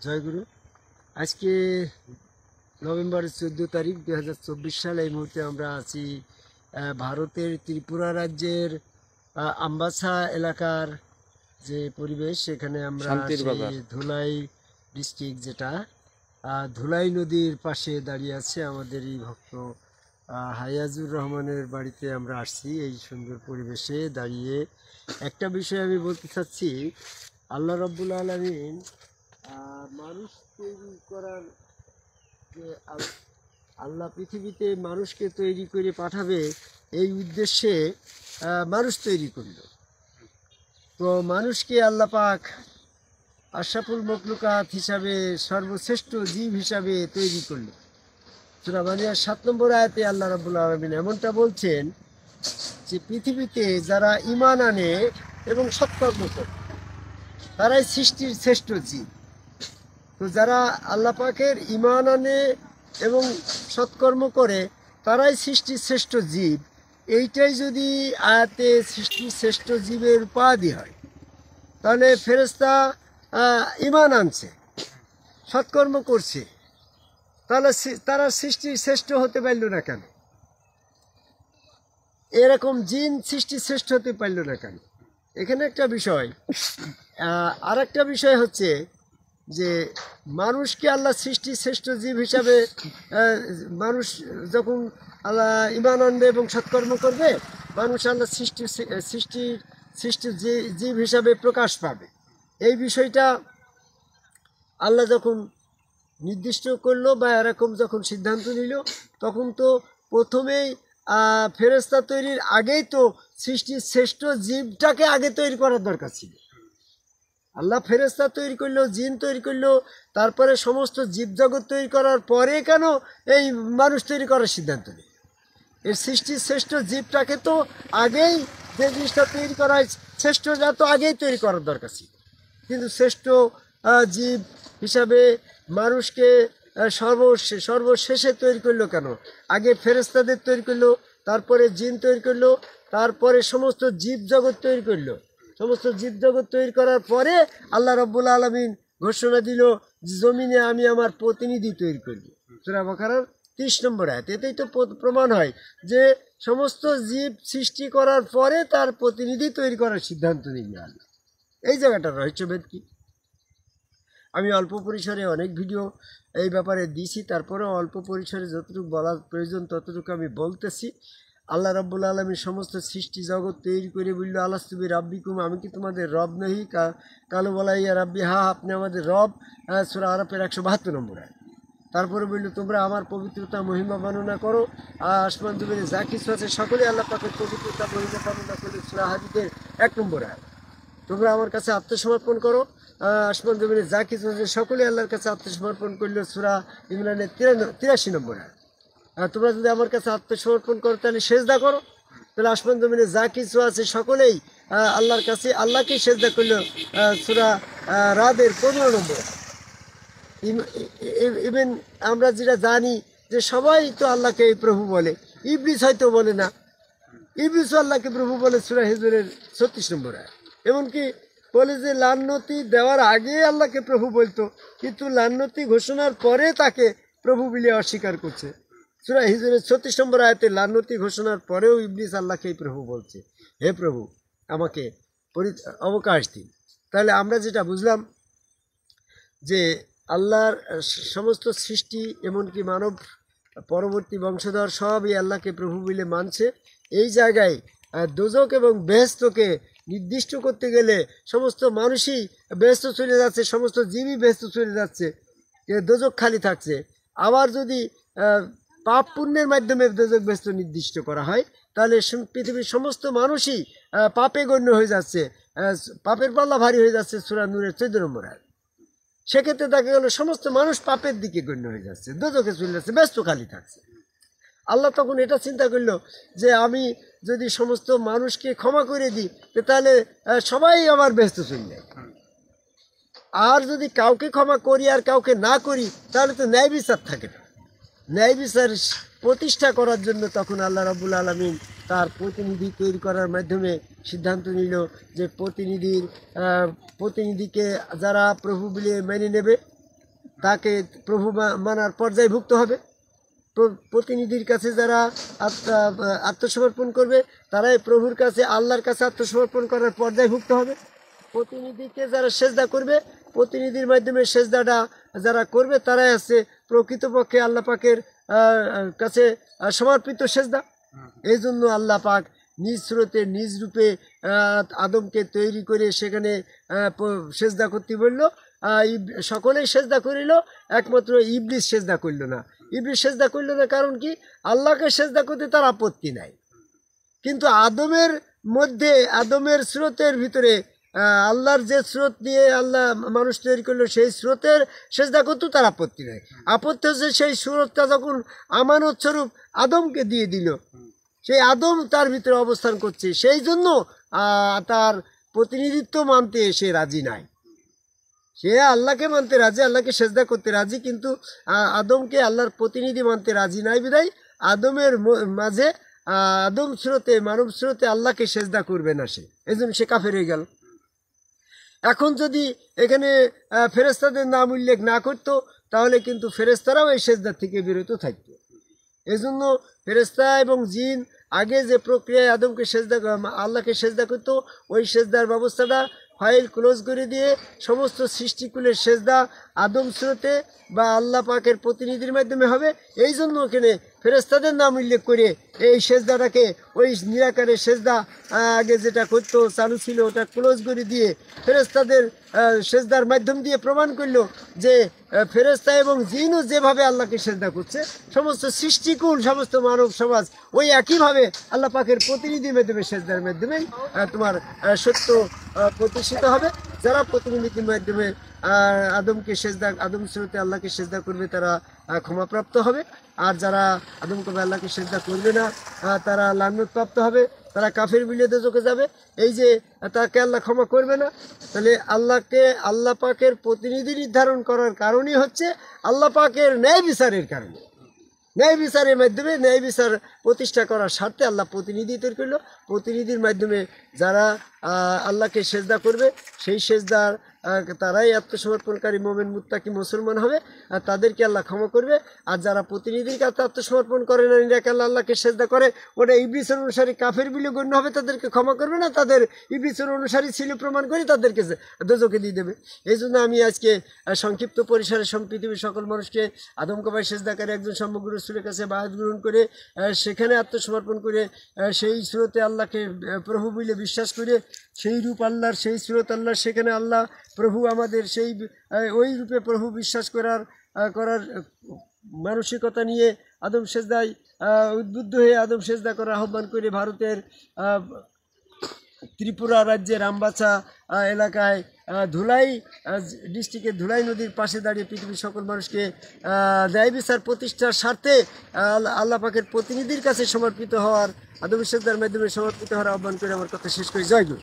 জয়গুরু। আজকে নভেম্বরের 14 তারিখ 2024 সাল। এই মুহূর্তে আমরা আছি ভারতের ত্রিপুরা রাজ্যের আমবাসা এলাকার যে পরিবেশ, সেখানে আমরা ধুলাই ডিস্ট্রিক্ট, যেটা ধুলাই নদীর পাশে দাঁড়িয়ে আছে আমাদের এই ভক্ত হায়াজুর রহমানের বাড়িতে আমরা আসছি। এই সুন্দর পরিবেশে দাঁড়িয়ে একটা বিষয় আমি বলতে চাচ্ছি, আল্লাহ রব্বুল আলামিন মানুষ তৈরি করার যে আল্লাহ পৃথিবীতে মানুষকে তৈরি করে পাঠাবে এই উদ্দেশ্যে মানুষ তৈরি করল। তো মানুষকে আল্লাহ পাক আশরাফুল মখলুকাত হিসাবে, সর্বশ্রেষ্ঠ জীব হিসাবে তৈরি করল। সূরা মারিয়ার 7 নম্বর আয়াতে আল্লাহ রাব্বুল আলামিন এমনটা বলছেন যে পৃথিবীতে যারা ঈমান আনে এবং সৎকর্ম করে তারাই সৃষ্টির শ্রেষ্ঠ জীব। তো যারা আল্লাহ পাকের ঈমান আনে এবং সৎকর্ম করে তারাই সৃষ্টির শ্রেষ্ঠ জীব, এইটাই যদি আয়াতে সৃষ্টির শ্রেষ্ঠ জীবের উপাধি হয়, তাহলে ফেরেশতা ঈমান আনছে, সৎকর্ম করছে, তাহলে তারা সৃষ্টির শ্রেষ্ঠ হতে পারল না কেন? এরকম জিন সৃষ্টির শ্রেষ্ঠ হতে পারল না কেন? এখানে একটা বিষয়। আর একটা বিষয় হচ্ছে যে মানুষকে আল্লাহ সৃষ্টির শ্রেষ্ঠ জীব হিসাবে, মানুষ যখন আল্লাহ ঈমান আনবে এবং সৎকর্ম করবে, মানুষ আল্লাহ সৃষ্টির জীব হিসাবে প্রকাশ পাবে। এই বিষয়টা আল্লাহ যখন নির্দিষ্ট করলো বা এরকম যখন সিদ্ধান্ত নিল, তখন তো প্রথমেই ফেরেশতা তৈরির আগেই তো সৃষ্টির শ্রেষ্ঠ জীবটাকে আগে তৈরি করার দরকার ছিল। আল্লাহ ফেরেশতা তৈরি করলো, জিন তৈরি করলো, তারপরে সমস্ত জীবজগৎ তৈরি করার পরে কেন এই মানুষ তৈরি করার সিদ্ধান্ত নিল? এর সৃষ্টির শ্রেষ্ঠ জীবটাকে তো আগেই, যে জিনিসটা তৈরি করা হয় শ্রেষ্ঠটা তো আগেই তৈরি করার দরকার ছিল। কিন্তু শ্রেষ্ঠ জীব হিসাবে মানুষকে সর্বশেষে তৈরি করলো কেন? আগে ফেরেশতাদের তৈরি করলো, তারপরে জিন তৈরি করলো, তারপরে সমস্ত জীবজগৎ তৈরি করলো। সমস্ত জীবজগৎ তৈরি করার পরে আল্লাহ রাব্বুল আলামিন ঘোষণা দিল, জমিনে আমি আমার প্রতিনিধি তৈরি করব। সূরা বাকারার 30 নম্বর আয়াত। এতেই তো প্রমাণ হয় যে সমস্ত জীব সৃষ্টি করার পরে তার প্রতিনিধি তৈরি করার সিদ্ধান্ত নিল আল্লাহ। এই জায়গাটার রহস্যভেদ কি? আমি অল্প পরিসরে অনেক ভিডিও এই ব্যাপারে দিয়েছি, তারপরেও অল্প পরিসরে যতটুকু বলার প্রয়োজন ততটুকু আমি বলতেছি। আল্লাহ রাব্বুল আলামিন সমস্ত সৃষ্টি জগৎ তৈরি করে বলল, আলাস্তু বিরাব্বিকুম, আমি কি তোমাদের রব নহি? কালো বলা ইয়া রাব্বি, হা আপনি আমাদের রব। সূরা আরাফের 172 নম্বর আয়াত। তারপরে বলল, তোমরা আমার পবিত্রতা মহিমা বর্ণনা করো। আসমান জমিনে যা কিছু আছে সকলে আল্লাহ পাকের পবিত্রতা মহিমা বর্ণনা করলে সূরা হাদীদের 1 নম্বর আয়াত। তোমরা আমার কাছে আত্মসমর্পণ করো। আসমান জমিনে যা কিছু আছে সকলে আল্লাহর কাছে আত্মসমর্পণ করলো, সূরা ইমরানের 83 নম্বর আয়াত। তোমরা যদি আমার কাছে আত্মসমর্পণ করো তাহলে সেজদা করো। তাহলে আসমান জমিনে যা কিছু আছে সকলেই আল্লাহর কাছে আল্লাহকেই সেজদা করলো, সূরা রাদের 15 নম্বর। ইভেন আমরা যেটা জানি যে সবাই তো আল্লাহকে প্রভু বলে, ইবলিস হয়তো বলে না, ইবলিসও আল্লাহকে প্রভু বলে, সূরা হিজরের 36 নম্বর আয়াত। এমনকি বলে যে লান্নতি দেওয়ার আগে আল্লাহকে প্রভু বলতো, কিন্তু লান্নতি ঘোষণার পরে তাকে প্রভু বলে অস্বীকার করছে। সূরা হিজরের 36 নম্বর আয়াতে লান্নতি ঘোষণার পরেও ইবলিস আল্লাহকেই প্রভু বলছে, হে প্রভু আমাকে অবকাশ দিন। তাহলে আমরা যেটা বুঝলাম যে আল্লাহর সমস্ত সৃষ্টি, এমনকি মানব পরবর্তী বংশধর সবই আল্লাহকে প্রভু বলে মানছে। এই জায়গায় দোজক এবং বেহেশতকে নির্দিষ্ট করতে গেলে সমস্ত মানুষই বেহেশত চলে যাচ্ছে, সমস্ত জীবই বেহেশত চলে যাচ্ছে, দোজক খালি থাকছে। আবার যদি পাপ পুণ্যের মাধ্যমে দোজক বেহেশত নির্দিষ্ট করা হয়, তাহলে পৃথিবীর সমস্ত মানুষই পাপে গণ্য হয়ে যাচ্ছে, পাপের পাল্লা ভারী হয়ে যাচ্ছে, সূরা নূরের 14 নম্বর আয়াত। সেক্ষেত্রে দেখা গেল সমস্ত মানুষ পাপের দিকে গণ্য হয়ে যাচ্ছে, দোজকে চলে যাচ্ছে, বেহেশত খালি থাকছে। আল্লাহ তখন এটা চিন্তা করলো যে আমি যদি সমস্ত মানুষকে ক্ষমা করে দিই তাহলে সবাই আমার বেহেশতে চলে যায়। আর যদি কাউকে ক্ষমা করি আর কাউকে না করি তাহলে তো ন্যায় বিচার থাকে না। ন্যায় বিচার প্রতিষ্ঠা করার জন্য তখন আল্লাহ রাব্বুল আলামিন তার প্রতিনিধি তৈরি করার মাধ্যমে সিদ্ধান্ত নিল যে প্রতিনিধিকে যারা প্রভু বলে মেনে নেবে তাকে প্রভু মানার পর্যায়ভুক্ত হবে। প্রতিনিধির কাছে যারা আত্মসমর্পণ করবে তারাই প্রভুর কাছে আল্লাহর কাছে আত্মসমর্পণ করার পর্যায়ভুক্ত হবে। প্রতিনিধিকে যারা সেজদা করবে, প্রতিনিধির মাধ্যমে সেজদাটা যারা করবে তারাই আছে প্রকৃতপক্ষে আল্লাহ পাকের কাছে সমর্পিত সেজদা। এই জন্য আল্লাহ পাক নিজ স্রোতে নিজ রূপে আদমকে তৈরি করে সেখানে সেজদা করতে বলল। সকলেই সেজদা করিল, একমাত্র ইবলিস সেজদা করল না। ইবলিস সেজদা করল না কারণ কি? আল্লাহকে সেজদা করতে তার আপত্তি নাই, কিন্তু আদমের মধ্যে আদমের স্রোতের ভিতরে আল্লাহর যে স্রোত দিয়ে আল্লাহ মানুষ তৈরি করলো সেই স্রোতের সেজদা করতেও তার আপত্তি নাই। আপত্তি হচ্ছে সেই স্রোতটা যখন আমানত স্বরূপ আদমকে দিয়ে দিল, সেই আদম তার ভিতরে অবস্থান করছে, সেই জন্য তার প্রতিনিধিত্ব মানতে সে রাজি নাই। সে আল্লাহকে মানতে রাজি, আল্লাহকে সেজদা করতে রাজি, কিন্তু আদমকে আল্লাহর প্রতিনিধি মানতে রাজি নাই বিধায় আদমের মাঝে আদম স্রোতে মানব স্রোতে আল্লাহকে সেজদা করবে না সে, এই জন্য সে কাফের হয়ে গেল। এখন যদি এখানে ফেরেশতাদের নাম উল্লেখ না করতো তাহলে কিন্তু ফেরেশতারাও এই সেজদার থেকে বিরত থাকতো। এজন্য ফেরেশতা এবং জিন আগে যে প্রক্রিয়ায় আদমকে সেজদা আল্লাহকে সেজদা করতো, ওই সেজদার ব্যবস্থাটা ফাইল ক্লোজ করে দিয়ে সমস্ত সৃষ্টিকুলের সেজদা আদম স্রোতে বা আল্লাহ পাকের প্রতিনিধির মাধ্যমে হবে। এই জন্য ওখানে ফেরেশতাদের নাম উল্লেখ করে এই সেজদাটাকে, ওই নিরাকারের সেজদা আগে যেটা করতো চালু ছিল ওটা ক্লোজ করে দিয়ে ফেরেশতাদের সেজদার মাধ্যম দিয়ে প্রমাণ করলো যে ফেরেশতা এবং জিনও যেভাবে আল্লাহকে সেজদা করছে, সমস্ত সৃষ্টিকুল সমস্ত মানব সমাজ ওই একইভাবে আল্লাহ পাকের প্রতিনিধির মাধ্যমে সেজদার মাধ্যমেই তোমার সত্য প্রতিষ্ঠিত হবে। যারা প্রতিনিধির মাধ্যমে আদমকে সেজদা আদম স্রোতে আল্লাহকে সেজদা করবে তারা ক্ষমাপ্রাপ্ত হবে, আর যারা আদম কবে আল্লাহকে সেজদা করবে না তারা লানত হবে, তারা কাফের বিলেতে চোখে যাবে। এই যে তাকে আল্লাহ ক্ষমা করবে না, তাহলে আল্লাহকে আল্লাহ পাকের প্রতিনিধি নির্ধারণ করার কারণই হচ্ছে আল্লাহ পাকের ন্যায় বিচারের কারণে। ন্যায় বিচারের মাধ্যমে ন্যায় বিচার প্রতিষ্ঠা করার স্বার্থে আল্লাহ প্রতিনিধি তৈরি করলো। প্রতিনিধির মাধ্যমে যারা আল্লাহকে সেজদা করবে সেই সেজদার তারাই আত্মসমর্পণকারী মোমেন মুত্তাকি মুসলমান হবে, আর তাদেরকে আল্লাহ ক্ষমা করবে। আর যারা প্রতিনিধির কাছে আত্মসমর্পণ করে না, নিরাকার আল্লাহকে সেজদা করে, ওটা ইবলিসের অনুসারী কাফের বলে গণ্য হবে, তাদেরকে ক্ষমা করবে না। তাদের ইবলিসের অনুসারী ছিল প্রমাণ করে তাদেরকে দোজখে দিয়ে দেবে। এই জন্য আমি আজকে সংক্ষিপ্ত পরিসরে পৃথিবীর সকল মানুষকে আদম কবাই সেজদাকারী একজন সমগ্র রসুলের কাছে বায়াত গ্রহণ করে সেখানে আত্মসমর্পণ করে সেই স্রোতে আল্লাহকে প্রভু বলে বিশ্বাস করে সেই রূপ আল্লাহর, সেই স্রোত আল্লাহর, সেখানে আল্লাহ প্রভু আমাদের, সেই ওই রূপে প্রভু বিশ্বাস করার মানসিকতা নিয়ে আদম সেজদায় উদ্বুদ্ধ হয়ে আদম সেজদা করার আহ্বান করে ভারতের ত্রিপুরা রাজ্যের আমবাসা এলাকায় ধুলাই ডিস্ট্রিক্টের ধুলাই নদীর পাশে দাঁড়িয়ে পৃথিবীর সকল মানুষকে ন্যায় বিচার প্রতিষ্ঠার স্বার্থে আল্লাহ পাকের প্রতিনিধির কাছে সমর্পিত হওয়ার, আদম সেজদার মাধ্যমে সমর্পিত হওয়ার আহ্বান করে আমার কথা শেষ করি। জয় গুরু।